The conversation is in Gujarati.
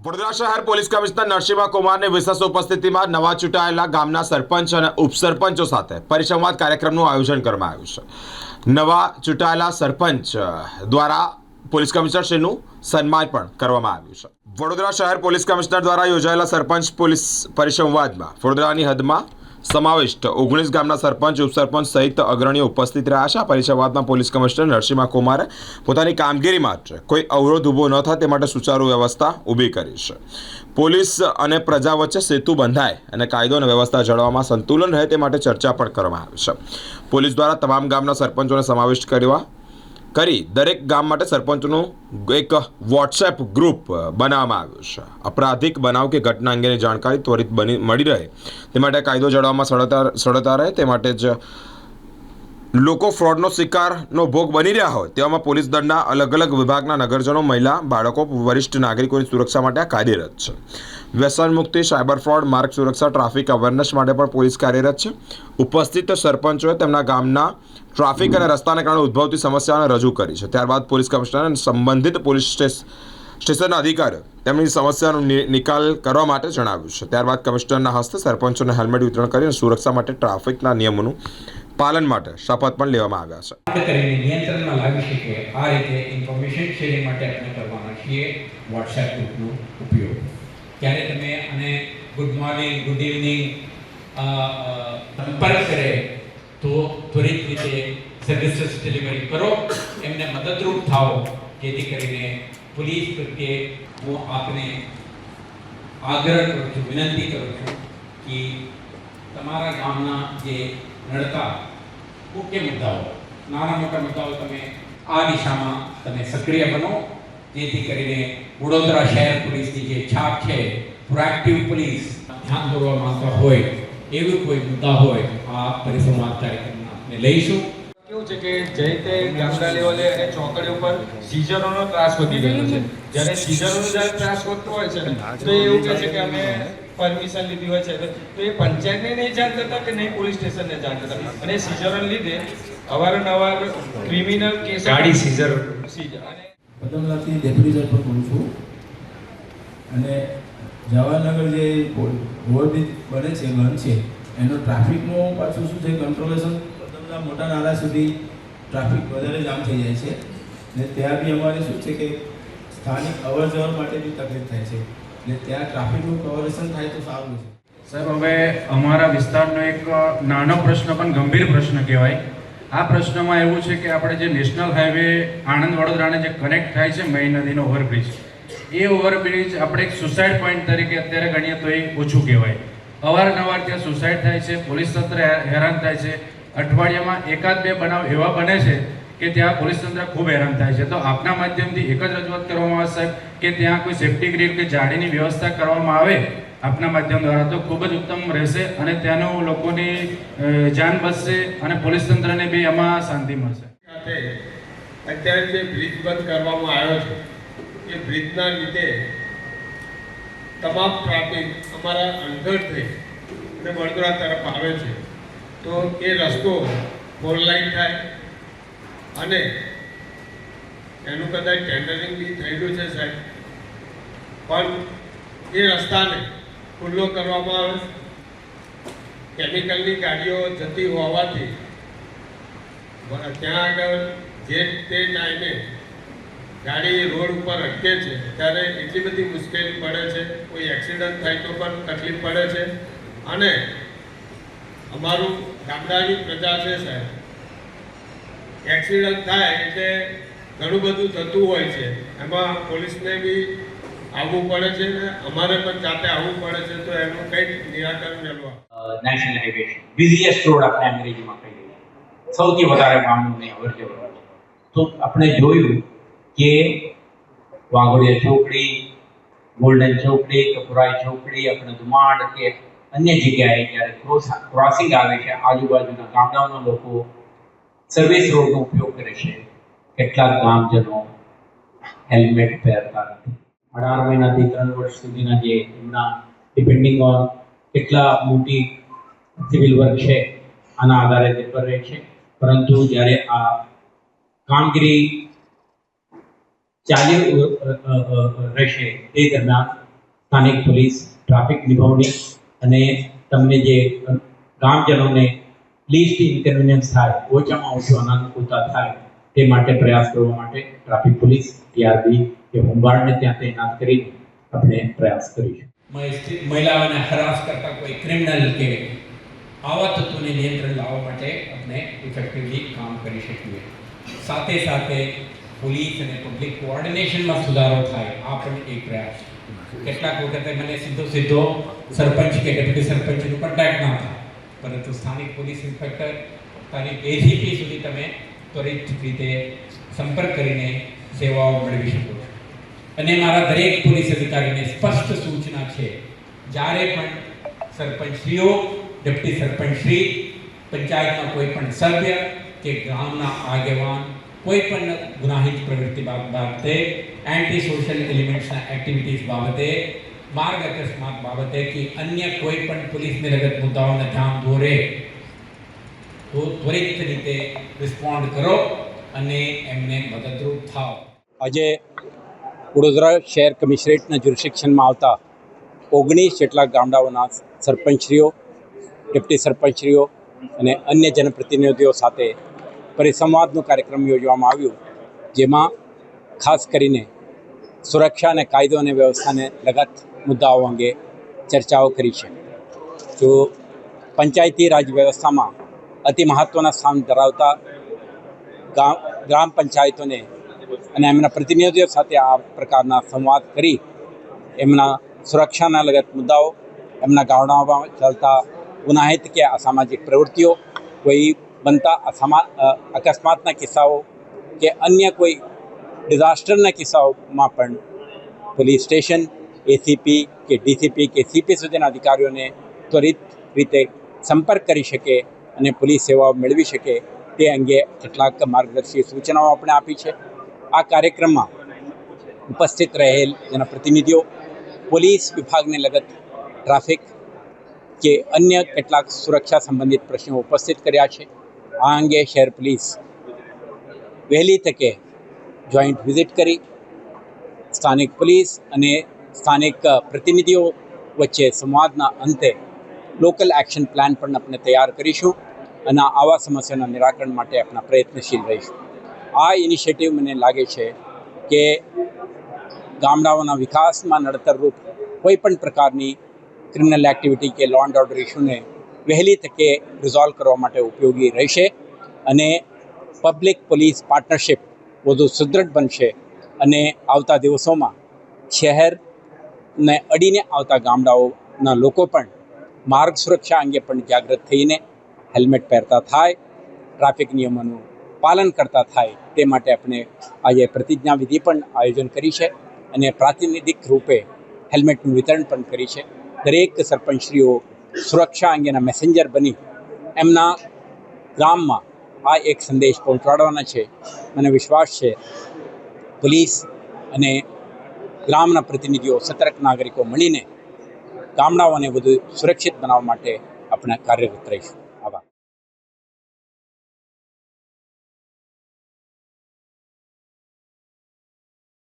વડોદરા શહેર પોલીસ કમિશનર નરસિંહ કુમારની વિશેષ ઉપસ્થિતિમાં નવા ચૂંટાયેલા ગામના સરપંચ અને ઉપસરપંચો સાથે પરિસંવાદ કાર્યક્રમનું આયોજન કરવામાં આવ્યું છે। નવા ચૂંટાયેલા સરપંચ દ્વારા પોલીસ કમિશનરશ્રીનું સન્માન પણ કરવામાં આવ્યું છે। વડોદરા શહેર પોલીસ કમિશનર દ્વારા યોજાયેલા સરપંચ પોલીસ પરિસંવાદમાં વડોદરાની હદમાં સમાવિષ્ટ 19 ગામના સરપંચ ઉપસરપંચ સહિત અગ્રણીઓ ઉપસ્થિત રહ્યા છે। આ પરિસંવાદમાં પોલીસ કમિશનર નરસિંહ કુમારે પોતાની કામગીરી માટે કોઈ અવરોધ ઊભો ન થાય તે માટે સુચારુ વ્યવસ્થા ઊભી કરી છે। પોલીસ અને પ્રજા વચ્ચે સેતુ બંધાય અને કાયદો અને વ્યવસ્થા જળવાવામાં સંતુલન રહે તે માટે ચર્ચા પણ કરવામાં આવી છે। પોલીસ દ્વારા તમામ ગામના સરપંચોને સમાવિષ્ટ કરી દરેક ગામ માટે સરપંચનું એક વોટ્સએપ ગ્રુપ બનાવવામાં આવ્યું છે। અપરાધિક બનાવ કે ઘટના અંગેની જાણકારી ત્વરિત મળી રહે તે માટે કાયદો જળવાવામાં સરળતા રહે તે માટે જ લોકો ફ્રોડનો શિકારનો ભોગ બની રહ્યા હોય તેવામાં પોલીસ દળના અલગ અલગ વિભાગના નગરજનો, મહિલા, બાળકો, વરિષ્ઠ નાગરિકોની સુરક્ષા માટે આ કાર્યરત છે। વ્યસન મુક્તિ, સાયબર ફ્રોડ, માર્ગ સુરક્ષા, ટ્રાફિક અવેરનેસ માટે પણ પોલીસ કાર્યરત છે। ઉપસ્થિત સરપંચોએ તેમના ગામના ટ્રાફિક અને રસ્તાને કારણે ઉદ્ભવતી સમસ્યાઓને રજૂ કરી છે। ત્યારબાદ પોલીસ કમિશનર અને સંબંધિત પોલીસ સ્ટેશનના અધિકારીઓ તેમની સમસ્યાનો નિકાલ કરવા માટે જણાવ્યું છે। ત્યારબાદ કમિશનરના હસ્તે સરપંચોને હેલ્મેટ વિતરણ કરીને સુરક્ષા માટે ટ્રાફિકના નિયમોનું પાલન માટે શપથ પણ લેવામાં આવ્યા છે। કરીને નિયંત્રણમાં લાવી શકે આ રીતે ઇન્ફોર્મેશન શેરિંગ માટે આપણે કરવાના છીએ વોટ્સએપ ગ્રુપનો ઉપયોગ। ત્યારે તમે અને ગુડ મોર્નિંગ, ગુડ ઇવનિંગ સંપર્ક કરે તો ત્વરિત રીતે સર્વિસીસ ડિલિવરી કરો, એમને મદદરૂપ થાઓ, જેથી કરીને પોલીસ પ્રત્યે હું આપને આગ્રહ કરું છું, વિનંતી કરું છું કે તમારા ગામના જે નડતા મુખ્ય મુદ્દાઓ, નાના મોટા મુદ્દાઓ તમે આ દિશામાં તમે સક્રિય બનો, જેથી કરીને વડોદરા શહેર પોલીસની જે છાપ છે, પ્રોએક્ટિવ પોલીસ, ધ્યાન દોરવા માંગતા હોય એવું કોઈ મુદ્દા હોય આ પરિસંવાદ કાર્યક્રમમાં આપણે લઈશું। કેવું છે કે જે તે ગામડા લેવલે અને ચોકડી ઉપર સીઝરોનો ત્રાસ વધી ગયો છે। જ્યારે સીઝરોનો જ્યારે ત્રાસ વધતો હોય છે તો એવું કહે છે કે અમે પરમિશન લીધી હોય છે તો એ પંચાયતને નહીં જાણ કરતા કે નહીં પોલીસ સ્ટેશનને જાણ કરતા, અને સીઝરોને લીધે અવારનવાર ક્રિમિનલ કેસ ગાડી સીઝર અને પદમલાથી ડેપ્યુટી સર પર બોલું છું। અને જવાહરનગર જે ઓવરબ્રિજ બને છે, ગન છે, એનો ટ્રાફિકનું પાછું શું છે, કંટ્રોલેશન પદમલા મોટા નાલા સુધી ટ્રાફિક વધારે જામ થઈ જાય છે ને ત્યાં બી અમારે શું છે કે સ્થાનિક અવર જવર માટે બી તકલીફ થાય છે, એટલે ત્યાં ટ્રાફિકનું કવરેશન થાય તો સારું છે। સાહેબ, હવે અમારા વિસ્તારનો એક નાનો પ્રશ્ન પણ ગંભીર પ્રશ્ન કહેવાય। આ પ્રશ્નમાં એવું છે કે આપણે જે નેશનલ હાઈવે આણંદ વડોદરાને જે કનેક્ટ થાય છે મહી નદીનો ઓવરબ્રિજ, એ ઓવરબ્રિજ આપણે એક સુસાઇડ પોઈન્ટ તરીકે અત્યારે ગણીએ તો એ ઓછું કહેવાય। અવારનવાર ત્યાં સુસાઇડ થાય છે, પોલીસ તંત્ર હેરાન થાય છે। અઠવાડિયામાં એકાદ બે બનાવ એવા બને છે કે ત્યાં પોલીસ તંત્ર ખૂબ હેરાન થાય છે। તો આપના માધ્યમથી એક જ રજૂઆત કરવામાં આવે સાહેબ કે ત્યાં કોઈ સેફ્ટી ગ્રીલ કે જાળીની વ્યવસ્થા કરવામાં આવે આપના માધ્યમ દ્વારા તો ખૂબ જ ઉત્તમ રહેશે અને ત્યાંનું લોકોની જાન બચશે અને પોલીસ તંત્રને બી એમાં શાંતિ મળશે। અત્યારે જે બ્રિજ બંધ કરવામાં આવ્યો છે એ બ્રિજના લીધે તમામ ટ્રાફિક અમારા અંદર થઈ અને વડોદરા તરફ આવે છે, તો એ રસ્તો ફોર લાઇન થાય અને એનું કદાચ ટેન્ડરિંગ બી થયેલું છે સાહેબ, પણ એ રસ્તાને ખુલ્લો કરવામાં આવે। કેમિકલની ગાડીઓ જતી હોવાથી ત્યાં આગળ જે તે ટાઈમે ગાડી રોડ ઉપર અટકે છે ત્યારે એટલી બધી મુશ્કેલી પડે છે, કોઈ એક્સિડન્ટ થાય તો પણ તકલીફ પડે છે। અને અમારું ગામડાની પ્રજા છે સાહેબ, એક્સિડન્ટ થાય એટલે ઘણું બધું થતું હોય છે, એમાં પોલીસને બી આવવું પડે છે ને અમારે પણ જાતે આવવું પડે છે, તો એનું કંઈક નિરાકરણ મેળવા। નેશનલ હાઈવે બિઝીએસ્ટ રોડ આપણે અંગ્રેજીમાં કહીએ, સૌથી વધારે વાહનોની અવરજવર હોય, તો આપણે જોયું કે વાઘોડિયા ચોકડી, ગોલ્ડન ચોકડી, કપુરાઈ ચોકડી, આપણે ધુમાડ કે અન્ય જગ્યાએ જ્યારે ક્રોસિંગ આવે છે, આજુબાજુના ગામડાઓના લોકો સર્વિસ રોડનો ઉપયોગ કરે છે। કેટલાક ગામજનો હેલ્મેટ પહેરતા નથી। 18 મહિનાથી 3 વર્ષ સુધીના જે એમના ડિપેન્ડિંગ ઓન કેટલા મોટી સિવિલ વર્ક છે આના આધારે તે પર રહે છે, પરંતુ જ્યારે આ કામગીરી ચાલી રહેશે તે દરમિયાન સ્થાનિક પોલીસ ટ્રાફિક નિભાવણી અને તમને જે ગામજનોને લીસ્ટ ઇન્કન્વિનિયન્સ થાય, ઓછામાં ઓછું અનાનુકૂળતા થાય તે માટે પ્રયાસ કરવા માટે ટ્રાફિક પોલીસ, ટીઆરબી કે હોમગાર્ડને ત્યાં તૈનાત કરી આપણે પ્રયાસ કરીશું. મહિલાઓને હરાસ કરતા કોઈ ક્રિમિનલ કે આવા તત્વોને નિયંત્રણ લાવવા માટે આપણે ઇફેક્ટિવલી કામ કરી શકીએ. સાથે સાથે પોલીસ અને પબ્લિક કોઓર્ડિનેશનમાં સુધારો થાય, આ પણ એક પ્રયાસ. કેટલાક વખતે મને સીધો સરપંચ કે ડેપ્યુટી સરપંચનું કોન્ટેક્ટ ના થાય, પરંતુ સ્થાનિક પોલીસ ઇન્સ્પેક્ટર, સ્થાનિક એસીપી સુધી તમે ત્વરિત રીતે સંપર્ક કરીને સેવાઓ મેળવી શકો છો. અને મારા દરેક પોલીસ અધિકારીને સ્પષ્ટ સૂચના છે, જ્યારે પણ સરપંચશ્રીઓ, ડેપ્યુટી સરપંચશ્રી, પંચાયતના કોઈ પણ સભ્ય કે ગામના આગેવાન કોઈ પણ ગુનાહિત પ્રવૃત્તિ બાબતે, એન્ટી સોશિયલ એલિમેન્ટ્સના એક્ટિવિટીઝ બાબતે, માર્ગ અકસ્માત બાબતે કે અન્ય કોઈ પણ પોલીસને લગત મુદ્દાઓને ધ્યાન દોરે તો ત્વરિત રીતે રિસ્પોન્ડ કરો અને એમને મદદરૂપ થાઓ. આજે વડોદરા શહેર કમિશનરેટના જ્યુરિસ્ડિક્શનમાં આવતા 19 જેટલા ગામડાઓના સરપંચશ્રીઓ, ડેપ્યુટી સરપંચશ્રીઓ અને અન્ય જનપ્રતિનિધિઓ સાથે પરિસંવાદનો કાર્યક્રમ યોજવામાં આવ્યો, જેમાં ખાસ કરીને સુરક્ષા અને કાયદો અને વ્યવસ્થાને લગત મુદ્દાઓ અંગે ચર્ચાઓ કરી છે. જો પંચાયતી રાજ વ્યવસ્થામાં અતિ મહત્ત્વના સ્થાન ધરાવતા ગ્રામ પંચાયતોને અને એમના પ્રતિનિધિઓ સાથે આ પ્રકારના સંવાદ કરી એમના સુરક્ષાના લગત મુદ્દાઓ, એમના ગામડાઓમાં ચાલતા ગુનાહિત કે અસામાજિક પ્રવૃત્તિઓ, કોઈ બનતા અકસ્માતના કિસ્સાઓ કે અન્ય કોઈ ડિઝાસ્ટરના કિસ્સાઓમાં પણ પોલીસ સ્ટેશન, એસીપી કે ડીસીપી કે સીપી સુધીના અધિકારીઓને ત્વરિત રીતે સંપર્ક કરી શકે અને પોલીસ સેવાઓ મેળવી શકે તે અંગે કેટલાક માર્ગદર્શી સૂચનાઓ આપણે આપી છે. આ કાર્યક્રમમાં ઉપસ્થિત રહેલ જેના પ્રતિનિધિઓ પોલીસ વિભાગને લગત ટ્રાફિક કે અન્ય કેટલાક સુરક્ષા સંબંધિત પ્રશ્નો ઉપસ્થિત કર્યા છે. આ અંગે શહેર પોલીસ વહેલી તકે જોઈન્ટ વિઝિટ કરી સ્થાનિક પોલીસ અને સ્થાનિક પ્રતિનિધિઓ વચ્ચે સંવાદના અંતે લોકલ એક્શન પ્લાન પણ આપણે તૈયાર કરીશું અને આવા સમસ્યાના નિરાકરણ માટે આપણા પ્રયત્નશીલ રહીશું. આ ઇનિશિયેટિવ મને લાગે છે કે ગામડાઓના વિકાસમાં નડતરરૂપ કોઈ પણ પ્રકારની ક્રિમિનલ એક્ટિવિટી કે લો એન્ડ ઓર્ડર ઇસ્યુને વહેલી તકે રિઝોલ્વ કરવા માટે ઉપયોગી રહેશે અને પબ્લિક પોલીસ પાર્ટનરશિપ વધુ સુદૃઢ બનશે અને આવતા દિવસોમાં શહેરને અડીને આવતા ગામડાઓના લોકો પણ માર્ગ સુરક્ષા અંગે પણ જાગૃત થઈને હેલ્મેટ પહેરતા થાય, ટ્રાફિક નિયમોનું પાલન કરતા થાય તે માટે આપણે આજે પ્રતિજ્ઞાવિધિ પણ આયોજન કરી છે અને પ્રાતિનિધિક રૂપે હેલ્મેટનું વિતરણ પણ કરી છે. દરેક સરપંચશ્રીઓ સુરક્ષા અંગેના મેસેન્જર બની એમના ગામમાં આ એક સંદેશ પહોંચાડવાના છે. મને વિશ્વાસ છે પોલીસ અને ગ્રામના પ્રતિનિધિઓ, સતર્ક નાગરિકો મળીને ગામડાઓને વધુ સુરક્ષિત બનાવવા માટે આપણે કાર્યરત રહીશું.